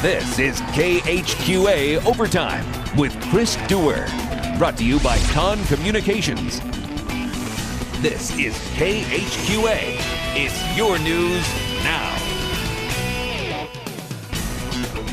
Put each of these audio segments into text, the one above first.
This is KHQA Overtime with Chris Dewar. Brought to you by Con Communications. This is KHQA. It's your news now.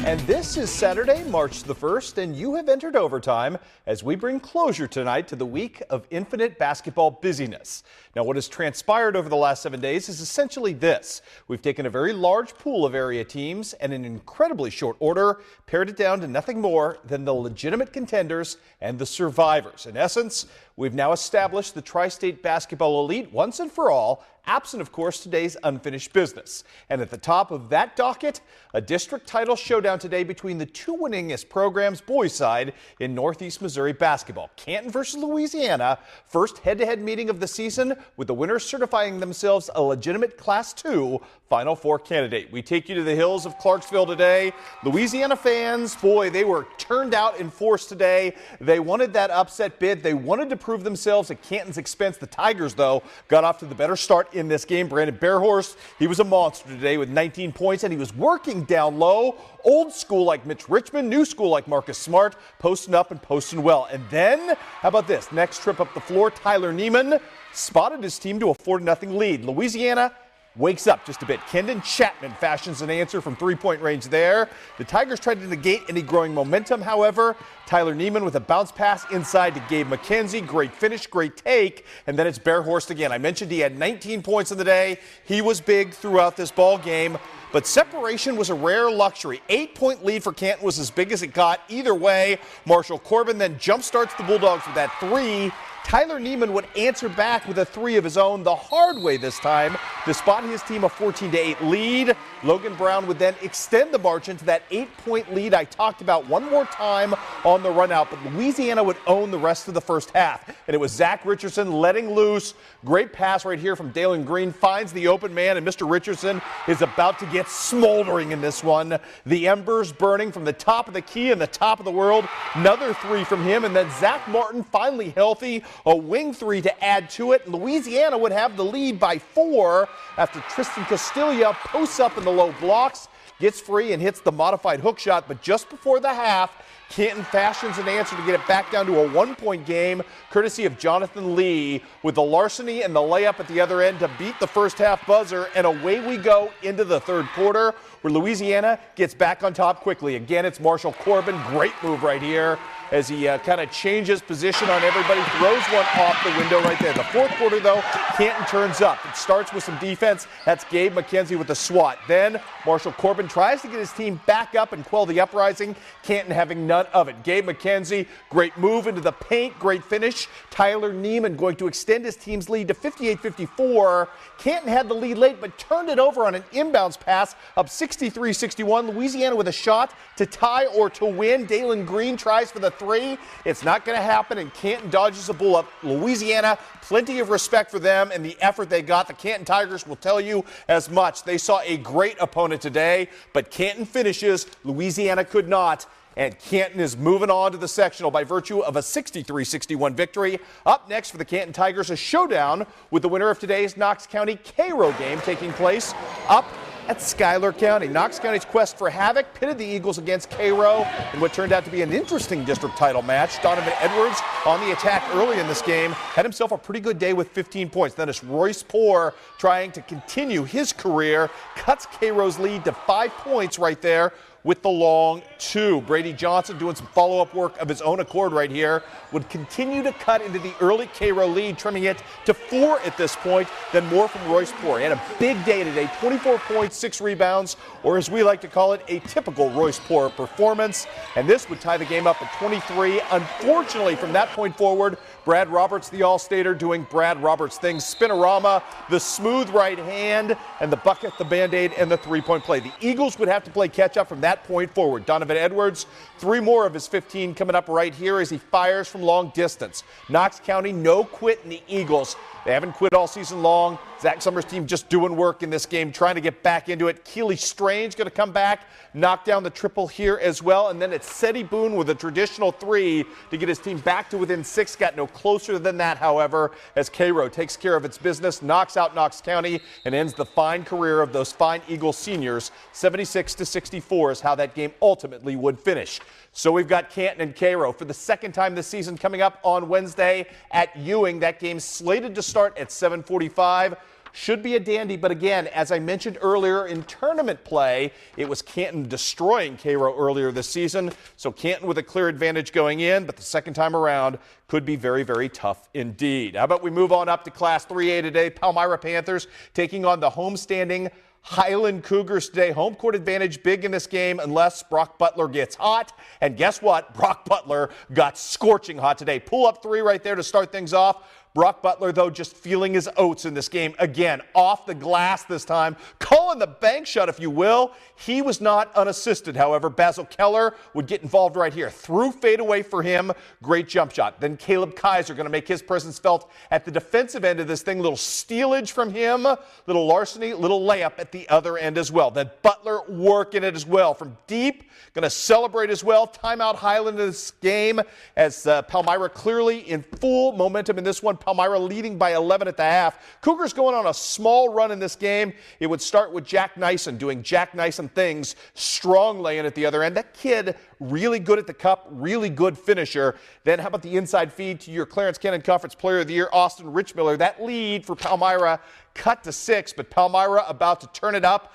And this is Saturday, March the 1st, and you have entered overtime as we bring closure tonight to the week of infinite basketball busyness. Now, what has transpired over the last 7 days is essentially this. We've taken a very large pool of area teams and in incredibly short order pared it down to nothing more than the legitimate contenders and the survivors. In essence, we've now established the Tri-State basketball elite once and for all, absent, of course, today's unfinished business. And at the top of that docket, a district title showdown today between the two winningest programs boys side in Northeast Missouri basketball. Canton versus Louisiana, first head-to-head meeting of the season, with the winners certifying themselves a legitimate Class II Final Four candidate. We take you to the hills of Clarksville today. Louisiana fans, boy, they were turned out in force today. They wanted that upset bid. They wanted to prove themselves at Canton's expense. The Tigers, though, got off to the better start in this game. Brandon Bearhorst, he was a monster today with 19 points, and he was working down low. Old school like Mitch Richmond, new school like Marcus Smart, posting up and posting well. And then, how about this? Next trip up the floor, Tyler Neiman spotted his team to a 4-0 lead. Louisiana wakes up just a bit. Kendon Chapman fashions an answer from three-point range there. The Tigers tried to negate any growing momentum, however. Tyler Neiman with a bounce pass inside to Gabe McKenzie. Great finish, great take. And then it's Bearhorst again. I mentioned he had 19 points in the day. He was big throughout this ball game. But separation was a rare luxury. 8-point lead for Canton was as big as it got. Either way, Marshall Corbin then jumpstarts the Bulldogs with that three. Tyler Neiman would answer back with a three of his own the hard way this time to spot his team a 14-8 lead. Logan Brown would then extend the margin to that 8-point lead I talked about one more time on the run out, but Louisiana would own the rest of the first half. And it was Zach Richardson letting loose. Great pass right here from Dalen Green, finds the open man, and Mr. Richardson is about to get smoldering in this one. The embers burning from the top of the key and the top of the world. Another three from him, and then Zach Martin finally healthy. A wing three to add to it. Louisiana would have the lead by 4 after Tristan Castilla posts up in the low blocks, gets free and hits the modified hook shot. But just before the half, Canton fashions an answer to get it back down to a 1-point game, courtesy of Jonathan Lee, with the larceny and the layup at the other end to beat the first half buzzer. And away we go into the third quarter, where Louisiana gets back on top quickly. Again, it's Marshall Corbin. Great move right here as he kind of changes position on everybody, throws one off the window right there. The fourth quarter, though, Canton turns up. It starts with some defense. That's Gabe McKenzie with the swat. Then Marshall Corbin tries to get his team back up and quell the uprising. Canton having none of it. Gabe McKenzie, great move into the paint, great finish. Tyler Neiman going to extend his team's lead to 58-54. Canton had the lead late, but turned it over on an inbounds pass, up 63-61. Louisiana with a shot to tie or to win. Dalen Green tries for the three. It's not going to happen, and Canton dodges a bull up. Louisiana, plenty of respect for them and the effort they got. The Canton Tigers will tell you as much. They saw a great opponent today, but Canton finishes. Louisiana could not. And Canton is moving on to the sectional by virtue of a 63-61 victory. Up next for the Canton Tigers, a showdown with the winner of today's Knox County Cairo game taking place up at Schuyler County. Knox County's quest for havoc pitted the Eagles against Cairo in what turned out to be an interesting district title match. Donovan Edwards on the attack early in this game had himself a pretty good day with 15 points. Then it's Royce Poore trying to continue his career, cuts Cairo's lead to 5 points right there with the long two. Brady Johnson doing some follow-up work of his own accord right here would continue to cut into the early Cairo lead, trimming it to 4 at this point. Then more from Royce Poore. He had a big day today, 24 points, 6 rebounds, or as we like to call it, a typical Royce Poore performance. And this would tie the game up at 23. Unfortunately, from that point forward, Brad Roberts, the All-Stater, doing Brad Roberts things. Spinorama, the smooth right hand, and the bucket, the Band-Aid, and the three-point play. The Eagles would have to play catch-up from that point forward. Donovan Edwards, 3 more of his 15 coming up right here as he fires from long distance. Knox County, no quit in the Eagles. They haven't quit all season long. Zach Summers' team just doing work in this game, trying to get back into it. Keely Strange going to come back, knock down the triple here as well. And then it's Seti Boone with a traditional 3 to get his team back to within 6. Got no closer than that, however, as Cairo takes care of its business, knocks out Knox County, and ends the fine career of those fine Eagle seniors. 76-64 is how that game ultimately would finish. So we've got Canton and Cairo for the second time this season coming up on Wednesday at Ewing. That game's slated to start at 7:45. Should be a dandy, but again, as I mentioned earlier in tournament play, it was Canton destroying Cairo earlier this season. So Canton with a clear advantage going in, but the second time around could be very, very tough indeed. How about we move on up to Class 3A today? Palmyra Panthers taking on the homestanding Highland Cougars today. Home court advantage big in this game unless Brock Butler gets hot. And guess what? Brock Butler got scorching hot today. Pull up three right there to start things off. Brock Butler, though, just feeling his oats in this game. Again, off the glass this time. Calling the bank shot, if you will. He was not unassisted, however. Basil Keller would get involved right here. Through fadeaway for him. Great jump shot. Then Caleb Kaiser going to make his presence felt at the defensive end of this thing. Little stealage from him. Little larceny, little layup at the other end as well. Then Butler working it as well. From deep, going to celebrate as well. Timeout Highland in this game as Palmyra clearly in full momentum in this one. Palmyra leading by 11 at the half. Cougars going on a small run in this game. It would start with Jack Nyson doing Jack Nyson things. Strong lay-in at the other end. That kid really good at the cup, really good finisher. Then how about the inside feed to your Clarence Cannon Conference Player of the Year, Austin Richmiller. That lead for Palmyra cut to 6, but Palmyra about to turn it up.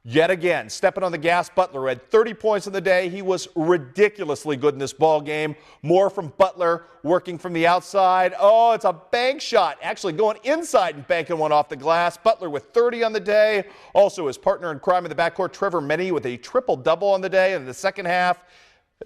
Yet again, stepping on the gas, Butler had 30 points in the day. He was ridiculously good in this ball game. More from Butler, working from the outside. Oh, it's a bank shot. Actually going inside and banking one off the glass. Butler with 30 on the day. Also his partner in crime in the backcourt, Trevor Menny, with a triple-double on the day. In the second half,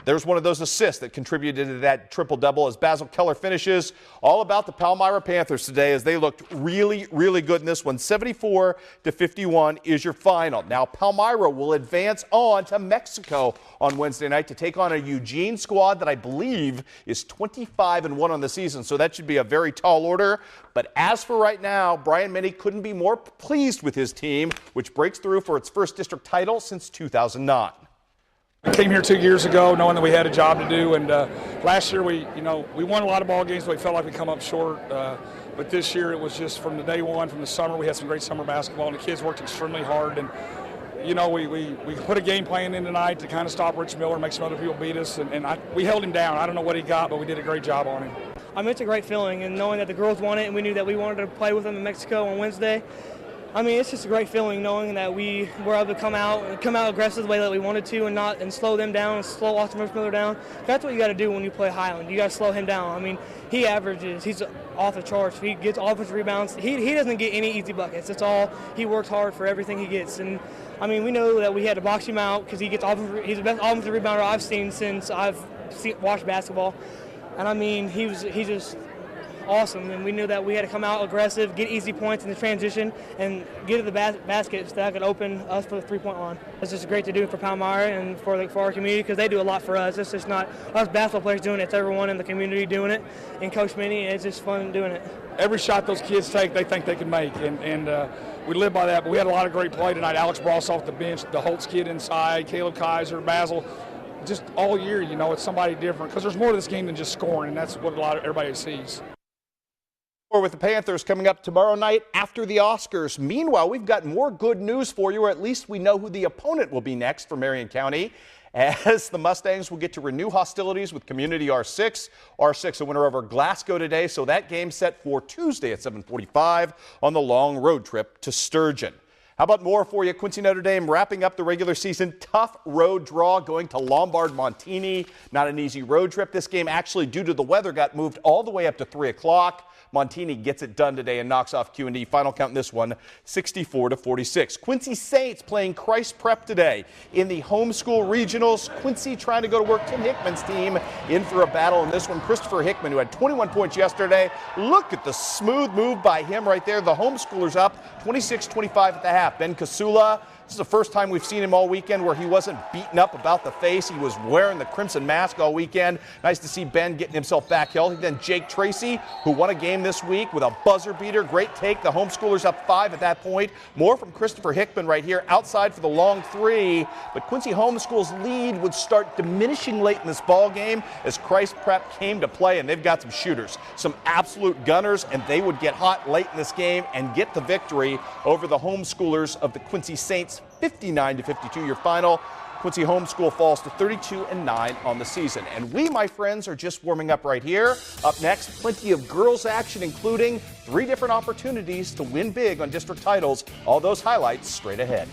there's one of those assists that contributed to that triple-double as Basil Keller finishes. All about the Palmyra Panthers today as they looked really, really good in this one. 74-51 is your final. Now Palmyra will advance on to Mexico on Wednesday night to take on a Eugene squad that I believe is 25-1 on the season. So that should be a very tall order. But as for right now, Brian Menny couldn't be more pleased with his team, which breaks through for its first district title since 2009. I came here 2 years ago knowing that we had a job to do, and last year we won a lot of ball games, but we felt like we come up short. But this year it was just from the day one, from the summer, we had some great summer basketball, and the kids worked extremely hard. And we put a game plan in tonight to kind of stop Rich Miller, make some other people beat us, and we held him down. I don't know what he got, but we did a great job on him. I mean, it's a great feeling, and knowing that the girls won it, and we knew that we wanted to play with them in Mexico on Wednesday. I mean, it's just a great feeling knowing that we were able to come out aggressive the way that we wanted to, and slow them down, and slow Austin Rich Miller down. That's what you got to do when you play Highland. You got to slow him down. I mean, he's off the charts. He gets offensive rebounds. He doesn't get any easy buckets. It's all, he works hard for everything he gets. And I mean, we know that we had to box him out because he's the best offensive rebounder I've seen since I've watched basketball. And I mean, he's just awesome, and we knew that we had to come out aggressive, get easy points in the transition, and get to the basket so that could open us for the three-point line. It's just great to do it for Palmyra and for our community because they do a lot for us. It's just not us basketball players doing it, it's everyone in the community doing it, and Coach Minnie, it's just fun doing it. Every shot those kids take, they think they can make, and we live by that, but we had a lot of great play tonight. Alex Bross off the bench, the Holtz kid inside, Caleb Kaiser, Basil. Just all year, it's somebody different because there's more to this game than just scoring, and that's what everybody sees. With the Panthers coming up tomorrow night after the Oscars. Meanwhile, we've got more good news for you, or at least we know who the opponent will be next for Marion County, as the Mustangs will get to renew hostilities with Community R6. R6 a winner over Glasgow today, so that game set for Tuesday at 7:45 on the long road trip to Sturgeon. How about more for you? Quincy Notre Dame wrapping up the regular season. Tough road draw going to Lombard-Montini. Not an easy road trip. This game actually, due to the weather, got moved all the way up to 3 o'clock. Montini gets it done today and knocks off Q&D. Final count in this one, 64-46. Quincy Saints playing Christ Prep today in the homeschool regionals. Quincy trying to go to work. Tim Hickman's team in for a battle in this one. Christopher Hickman, who had 21 points yesterday. Look at the smooth move by him right there. The homeschoolers up 26-25 at the half. Ben Kasula This is the first time we've seen him all weekend where he wasn't beaten up about the face. He was wearing the crimson mask all weekend. Nice to see Ben getting himself back healthy. Then Jake Tracy, who won a game this week with a buzzer beater. Great take. The homeschoolers up 5 at that point. More from Christopher Hickman right here outside for the long 3. But Quincy Homeschool's lead would start diminishing late in this ball game as Christ Prep came to play, and they've got some shooters, some absolute gunners, and they would get hot late in this game and get the victory over the homeschoolers of the Quincy Saints. 59-52 your final. Quincy Homeschool falls to 32-9 on the season. And we, my friends, are just warming up right here. Up next, plenty of girls action, including 3 different opportunities to win big on district titles. All those highlights straight ahead.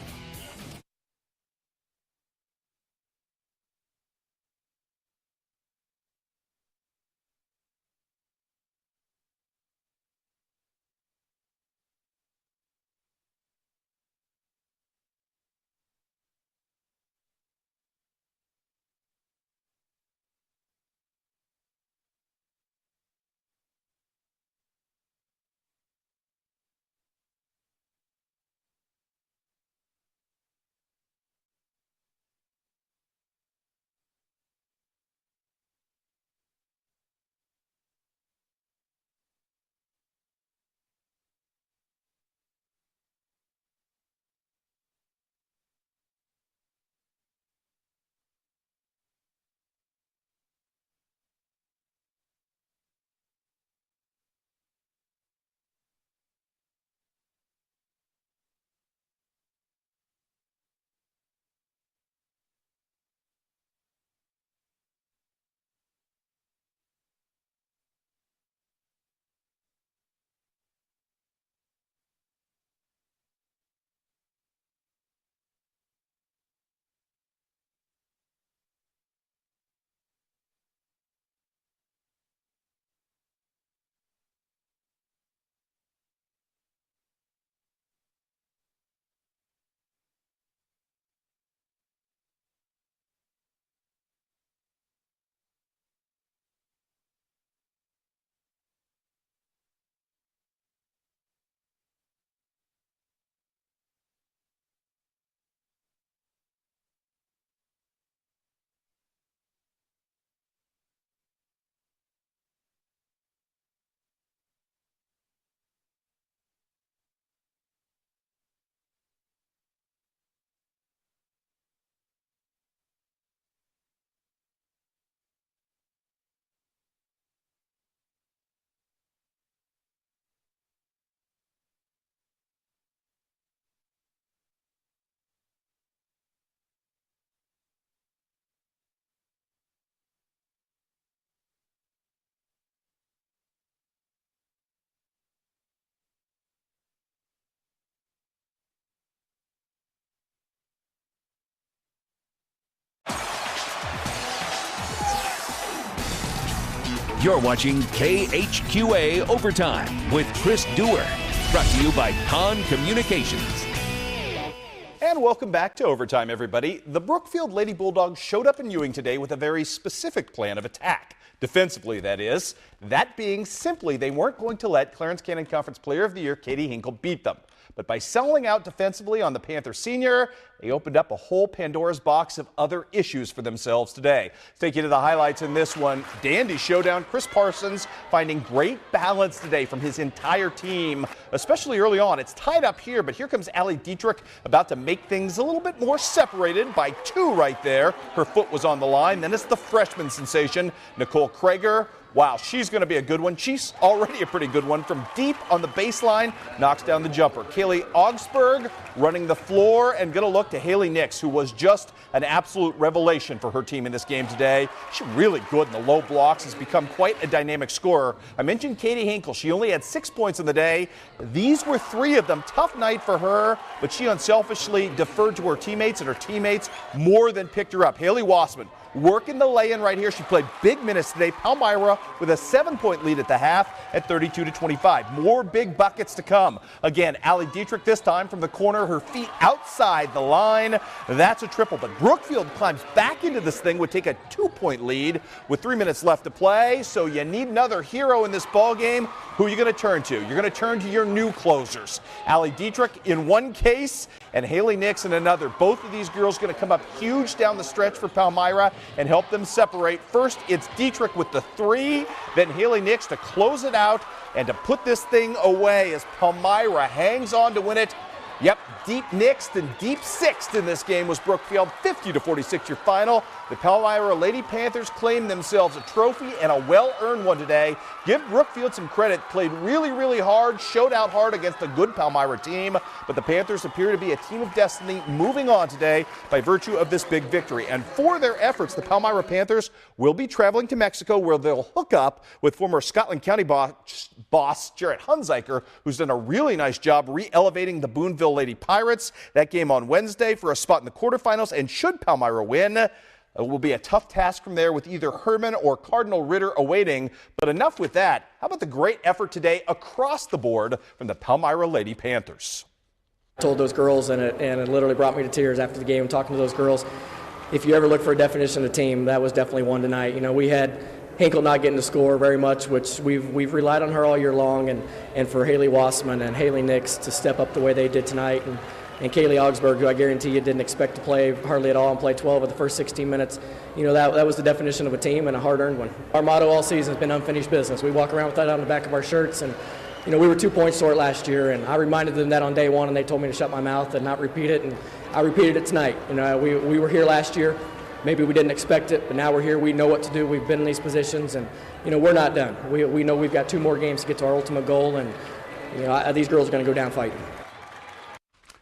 You're watching KHQA Overtime with Chris Dewar. Brought to you by Con Communications. And welcome back to Overtime, everybody. The Brookfield Lady Bulldogs showed up in Ewing today with a very specific plan of attack. Defensively, that is. That being simply they weren't going to let Clarence Canton Conference Player of the Year Katie Hinkle beat them. But by selling out defensively on the Panther senior, they opened up a whole Pandora's box of other issues for themselves today. Let's take you to the highlights in this one. Dandy showdown. Chris Parsons finding great balance today from his entire team, especially early on. It's tied up here, but here comes Allie Dietrich about to make things a little bit more separated by 2 right there. Her foot was on the line. Then it's the freshman sensation, Nicole Krager. Wow, she's going to be a good one. She's already a pretty good one. From deep on the baseline, knocks down the jumper. Kaylee Augsburg running the floor, and going to look to Haley Nix, who was just an absolute revelation for her team in this game today. She's really good in the low blocks, has become quite a dynamic scorer. I mentioned Katie Hinkle. She only had 6 points in the day. These were 3 of them. Tough night for her, but she unselfishly deferred to her teammates, and her teammates more than picked her up. Haley Wassman working the lay-in right here. She played big minutes today. Palmyra with a 7-point lead at the half at 32-25. More big buckets to come. Again, Allie Dietrich this time from the corner, her feet outside the line. That's a triple, but Brookfield climbs back into this thing, would take a 2-point lead with 3 minutes left to play. So you need another hero in this ball game. Who are you going to turn to? You're going to turn to your new closers. Allie Dietrich in one case and Haley Nix in another. Both of these girls going to come up huge down the stretch for Palmyra and help them separate. First, it's Dietrich with the 3, then Haley Nix to close it out and to put this thing away as Palmyra hangs on to win it. Yep, deep next and deep sixth in this game was Brookfield. 50-46 your final. The Palmyra Lady Panthers claim themselves a trophy and a well-earned one today. Give Brookfield some credit. Played really, really hard, showed out hard against a good Palmyra team. But the Panthers appear to be a team of destiny moving on today by virtue of this big victory. And for their efforts, the Palmyra Panthers will be traveling to Mexico where they'll hook up with former Scotland County boss Jarrett Hunziker, who's done a really nice job re-elevating the Boonville Lady Pirates. That game on Wednesday for a spot in the quarterfinals, and should Palmyra win, it will be a tough task from there with either Herman or Cardinal Ritter awaiting. But enough with that. How about the great effort today across the board from the Palmyra Lady Panthers? I told those girls, and it literally brought me to tears after the game talking to those girls. If you ever look for a definition of a team, that was definitely one tonight. You know, we had Hinkle not getting to score very much, which we've relied on her all year long, and for Haley Wassman and Haley Nix to step up the way they did tonight, and Kaylee Augsburg, who I guarantee you didn't expect to play hardly at all and play 12 of the first 16 minutes. You know, that was the definition of a team and a hard-earned one. Our motto all season has been unfinished business. We walk around with that on the back of our shirts, and you know, we were 2 points short last year, and I reminded them that on day one, and they told me to shut my mouth and not repeat it, and I repeated it tonight. You know, we were here last year. Maybe we didn't expect it, but now we're here. We know what to do. We've been in these positions, and you know, we're not done. We know we've got 2 more games to get to our ultimate goal, and you know, these girls are going to go down fighting.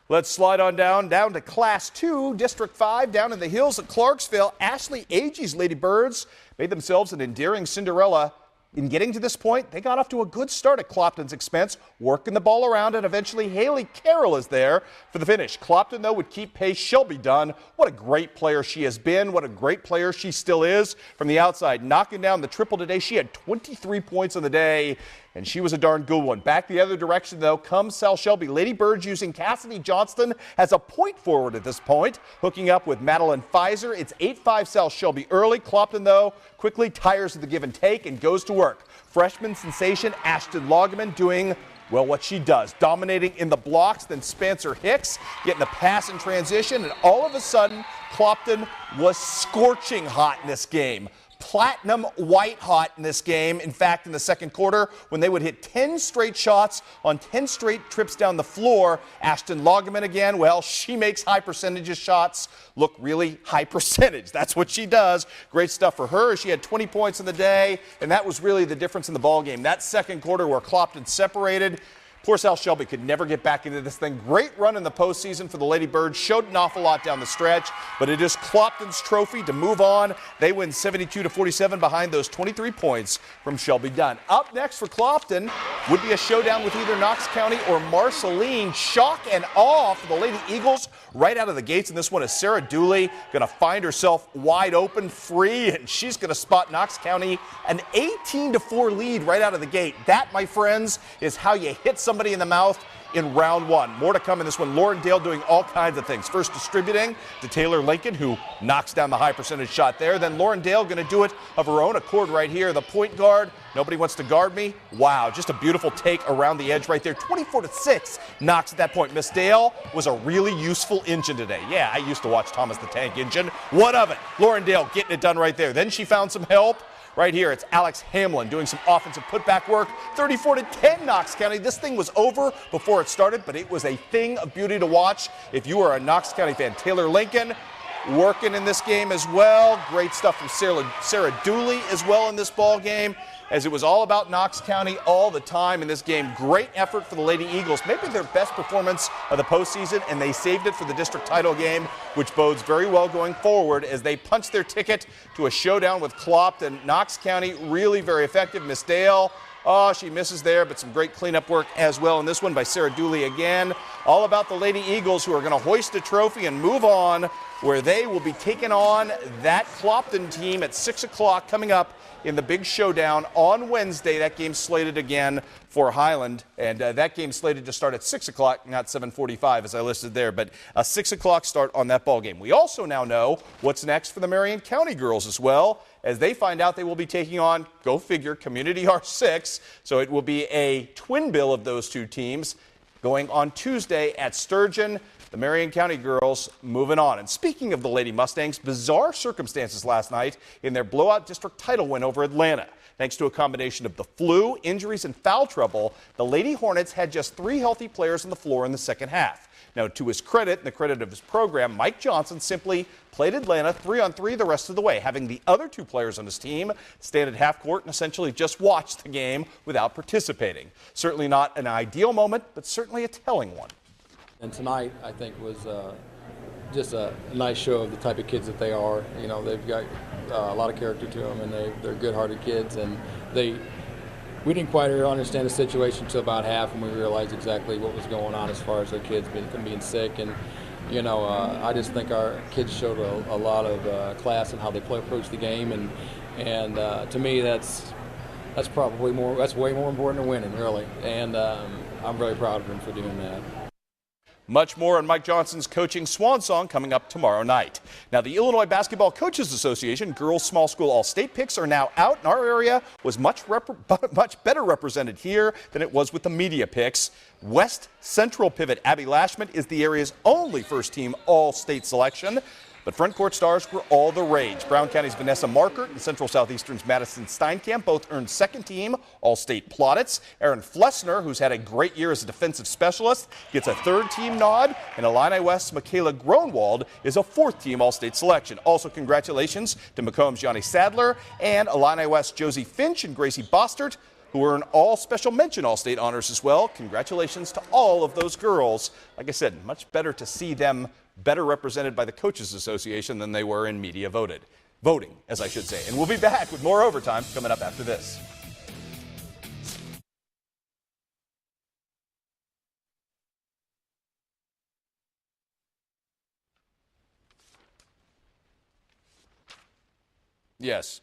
Let's slide on down to Class 2, District 5, down in the hills at Clarksville. Ashley Agee's Lady Birds made themselves an endearing Cinderella. In getting to this point, they got off to a good start at Clopton's expense, working the ball around, and eventually Haley Carroll is there for the finish. Clopton, though, would keep pace. Shelby Dunn, what a great player she has been, what a great player she still is from the outside. Knocking down the triple today. She had 23 points on the day, and she was a darn good one. Back the other direction, though, comes South Shelby. Lady Birds using Cassidy Johnston as a point forward at this point, hooking up with Madeline Pfizer. It's 8-5 South Shelby early. Clopton, though, quickly tires of the give and take and goes to work. Freshman sensation Ashton Loggeman doing, well, what she does, dominating in the blocks. Then Spencer Hicks getting the pass in transition, and all of a sudden, Clopton was scorching hot in this game. Platinum white hot in this game. In fact, in the second quarter, when they would hit 10 straight shots on 10 straight trips down the floor, Ashton Loggeman again, well, she makes high percentages shots look really high percentage. That's what she does. Great stuff for her. She had 20 points in the day, and that was really the difference in the ball game. That second quarter where Clopton separated. Poor South Shelby could never get back into this thing. Great run in the postseason for the Lady Birds. Showed an awful lot down the stretch, but it is Clopton's trophy to move on. They win 72-47 behind those 23 points from Shelby Dunn. Up next for Clopton would be a showdown with either Knox County or Marceline. Shock and awe for the Lady Eagles right out of the gates. And this one is Sarah Dooley going to find herself wide open, free, and she's going to spot Knox County an 18-4 lead right out of the gate. That, my friends, is how you hit somebody in the mouth in round one. More to come in this one. Lauren Dale doing all kinds of things. First distributing to Taylor Lincoln, who knocks down the high percentage shot there. Then Lauren Dale going to do it of her own accord right here. The point guard. Nobody wants to guard me. Wow, just a beautiful take around the edge right there. 24-6 Knox at that point. Miss Dale was a really useful engine today. Yeah, I used to watch Thomas the Tank Engine. What of it? Lauren Dale getting it done right there. Then she found some help. Right here, it's Alex Hamlin doing some offensive putback work. 34-10 Knox County. This thing was over before it started, but it was a thing of beauty to watch if you are a Knox County fan. Taylor Lincoln working in this game as well. Great stuff from Sarah Dooley as well in this ball game, as it was all about Knox County all the time in this game. Great effort for the Lady Eagles. Maybe their best performance of the postseason, and they saved it for the district title game, which bodes very well going forward as they punch their ticket to a showdown with Clopton. Knox County really very effective. Miss Dale Oh, she misses there, but some great cleanup work as well in this one by Sarah Dooley again. All about the Lady Eagles, who are going to hoist a trophy and move on, where they will be taking on that Clopton team at 6 o'clock coming up in the big showdown on Wednesday. That game's slated again for Highland, and that game's slated to start at 6 o'clock, not 7:45 as I listed there, but a 6 o'clock start on that ball game. We also now know what's next for the Marion County girls as well, as they find out they will be taking on, go figure, Community R6. So it will be a twin bill of those two teams going on Tuesday at Sturgeon. The Marion County girls moving on. And speaking of the Lady Mustangs, bizarre circumstances last night in their blowout district title win over Atlanta. Thanks to a combination of the flu, injuries, and foul trouble, the Lady Hornets had just 3 healthy players on the floor in the second half. Now, to his credit and the credit of his program, Mike Johnson simply played Atlanta 3-on-3 the rest of the way, having the other 2 players on his team stand at half court and essentially just watch the game without participating. Certainly not an ideal moment, but certainly a telling one. And tonight, I think, was just a nice show of the type of kids that they are. You know, they've got a lot of character to them, and they're good-hearted kids. And we didn't quite understand the situation until about half, and we realized exactly what was going on as far as our kids being sick. And you know, I just think our kids showed a lot of class in how they approach the game, and to me, that's probably way more important than winning, really. And I'm really proud of them for doing that. Much more on Mike Johnson's coaching swan song coming up tomorrow night. Now, the Illinois Basketball Coaches Association girls small school all-state picks are now out, and our area was much better represented here than it was with the media picks. West Central pivot Abby Lashman is the area's only first-team all-state selection. But front court stars were all the rage. Brown County's Vanessa Markert and Central Southeastern's Madison Steinkamp both earned second-team all-state plaudits. Aaron Flessner, who's had a great year as a defensive specialist, gets a third-team nod. And Illini West's Michaela Gronwald is a fourth-team all-state selection. Also, congratulations to Macomb's Johnny Sadler and Illini West's Josie Finch and Gracie Bostert, who earn all special mention all-state honors as well. Congratulations to all of those girls. Like I said, much better to see them better represented by the Coaches Association than they were in media voting, as I should say. And we'll be back with more overtime coming up after this. Yes.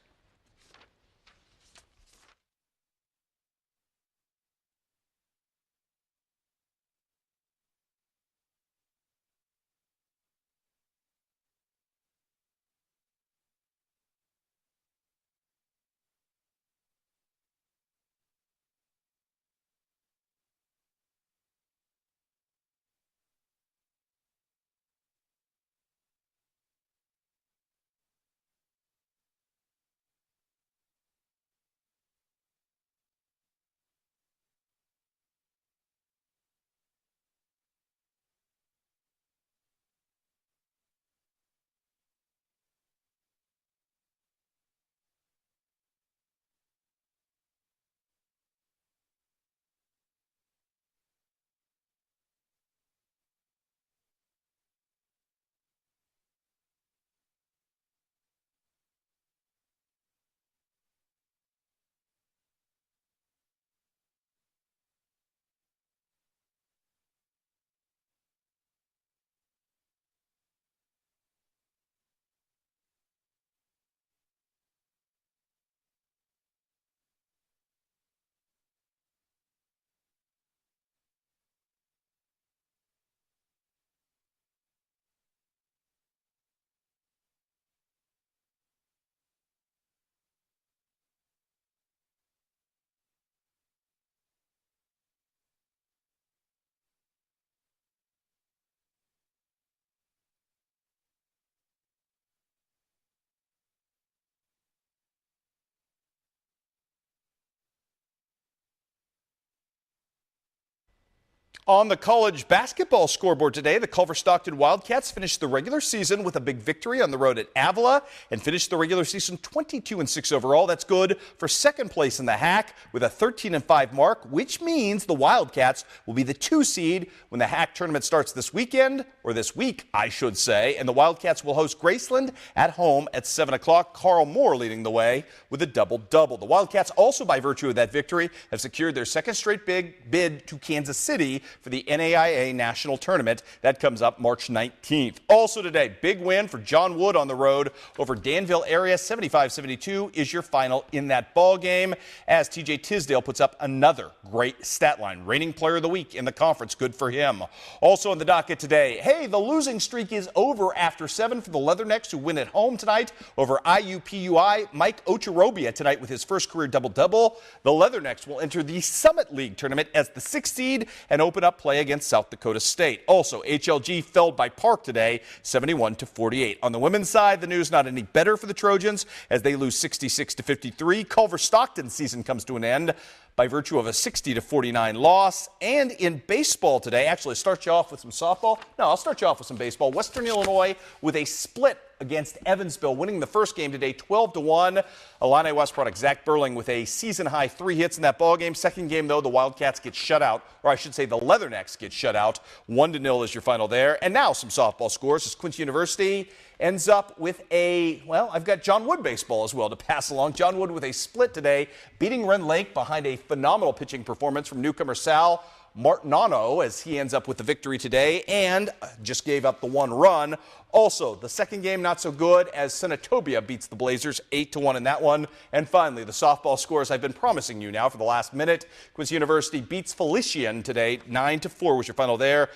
On the college basketball scoreboard today, the Culver-Stockton Wildcats finished the regular season with a big victory on the road at Avila and finished the regular season 22-6 overall. That's good for second place in the HAC with a 13-5 mark, which means the Wildcats will be the 2 seed when the HAC tournament starts this weekend, or this week, I should say, and the Wildcats will host Graceland at home at 7 o'clock. Carl Moore leading the way with a double-double. The Wildcats also, by virtue of that victory, have secured their second straight big bid to Kansas City for the NAIA National Tournament. That comes up March 19th. Also today, big win for John Wood on the road over Danville area. 75-72 is your final in that ball game as TJ Tisdale puts up another great stat line. Reigning player of the week in the conference. Good for him. Also on the docket today, hey, the losing streak is over after 7 for the Leathernecks, who win at home tonight over IUPUI. Mike Ocharobia tonight with his first career double-double. The Leathernecks will enter the Summit League tournament as the 6th seed and open up play against South Dakota State. Also, HLG felled by Park today, 71-48. On the women's side, the news not any better for the Trojans as they lose 66-53. Culver-Stockton's season comes to an end by virtue of a 60-49 loss. And in baseball today, actually start you off with some softball. No, I'll start you off with some baseball. Western Illinois with a split against Evansville, winning the first game today 12-1. Illini West product Zach Burling with a season-high 3 hits in that ball game. Second game, though, the Wildcats get shut out, or I should say the Leathernecks get shut out. 1-0 is your final there. And now some softball scores as Quincy University ends up with a, well, I've got John Wood baseball as well to pass along. John Wood with a split today, beating Ren Lake behind a phenomenal pitching performance from newcomer Sal Martinano as he ends up with the victory today and just gave up the 1 run. Also, the second game not so good as Senatobia beats the Blazers 8-1 in that one. And finally, the softball scores I've been promising you now for the last minute. Quincy University beats Felician today 9-4 was your final there,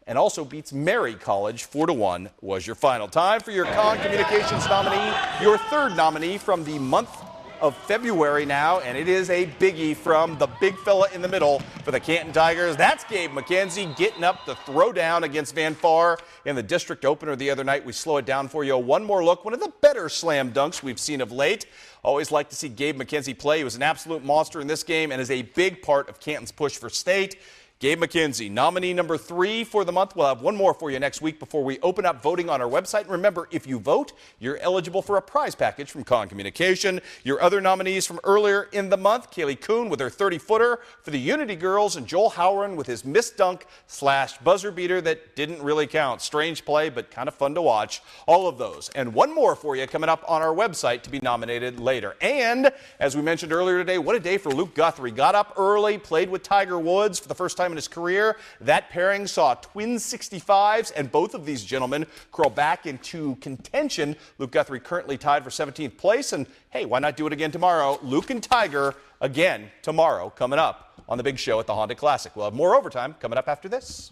and also beats Mary College 4-1 was your final. Time for your Con Communications nominee, your third nominee from the month of February now, and it is a biggie from the big fella in the middle for the Canton Tigers. That's Gabe McKenzie getting up to throw down against Van Far in the district opener the other night. We slow it down for you. One more look. One of the better slam dunks we've seen of late. Always like to see Gabe McKenzie play. He was an absolute monster in this game and is a big part of Canton's push for state. Gabe McKenzie, nominee number 3 for the month. We'll have one more for you next week before we open up voting on our website. And remember, if you vote, you're eligible for a prize package from Con Communication. Your other nominees from earlier in the month, Kaylee Kuhn with her 30-footer for the Unity girls, and Joel Howren with his missed dunk / buzzer beater that didn't really count. Strange play, but kind of fun to watch. All of those. And one more for you coming up on our website to be nominated later. And as we mentioned earlier today, what a day for Luke Guthrie. Got up early, played with Tiger Woods for the first time in his career. That pairing saw twin 65s, and both of these gentlemen crawl back into contention. Luke Guthrie currently tied for 17th place, and hey, why not do it again tomorrow? Luke and Tiger again tomorrow coming up on the big show at the Honda Classic. We'll have more overtime coming up after this.